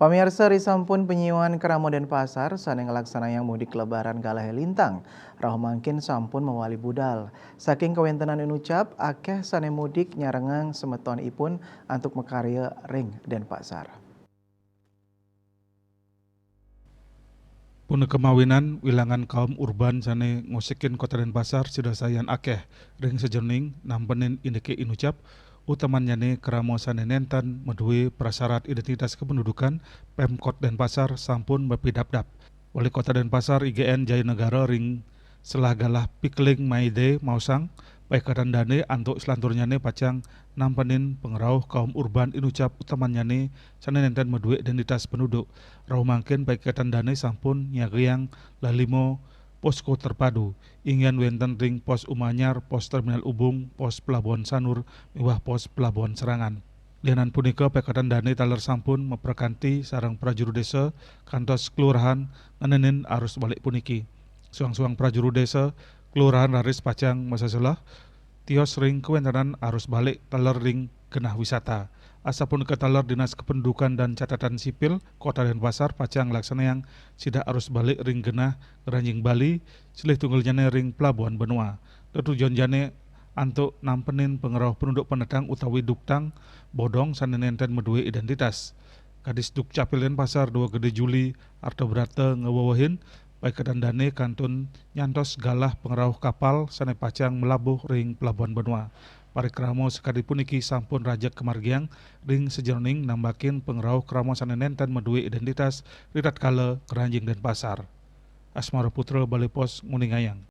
Pamirsa risampun penyiuan Keramo Denpasar sane ngelaksanayan mudik lebaran Galahe Lintang. Rauh mangkin sampun mewali budal. Saking kawentenan ucap, akeh sane mudik nyarengang semeton ipun antuk mekarya ring Denpasar. Puna kemawinan wilangan kaum urban sane ngosekin kota Denpasar sudah sayan akeh ring sejerning nampenin indeke inucap utamanya ne keramo sane nenten medue prasyarat identitas kependudukan Pemkot Denpasar sampun bapidap-dap. Wali Kota Denpasar IGN Jayanegara ring selagalah pikling maide mausang baikatan dane antuk selanturnya ne pacang nampenin pengerauh kaum urban inucap utamanya ne sane nenten medue identitas penduduk rauh mangkin baikatan dane sampun nyagriang lalimo posko terpadu ingin wenten ring pos Umanyar, pos Terminal Ubung, pos Pelabuhan Sanur, miwah pos Pelabuhan Serangan. Lianan punika pekatan dane taler sampun memperkanti sarang prajurit desa kantos kelurahan ngenenin arus balik puniki. Suang-suang prajurit desa kelurahan Raris Pacang Masaselah tios ring kewentanan arus balik taler ring genah wisata. Asapun ke taler Dinas Kependudukan dan Catatan Sipil Kota Denpasar pacang laksanayang sidak arus balik ring genah Ranjing Bali silih tunggal jane ring Pelabuhan Benua. Tujuan jane antuk nampenin pengerauh penduduk pendatang utawi duktang bodong sane nenten medue identitas. Kadis Dukcapil Denpasar 2 Gede Juli Arto Brata ngewawahin baik kedandane kantun nyantos galah pengerauh kapal sane pacang melabuh ring Pelabuhan Benua. Parikramo sekali puniki sampun rajak kemargiang ring sejerning nambakin pengerauh kramo sane nenten medue identitas ritat kala keranjing Denpasar. Asmara Putra Balai Pos Nguningayang.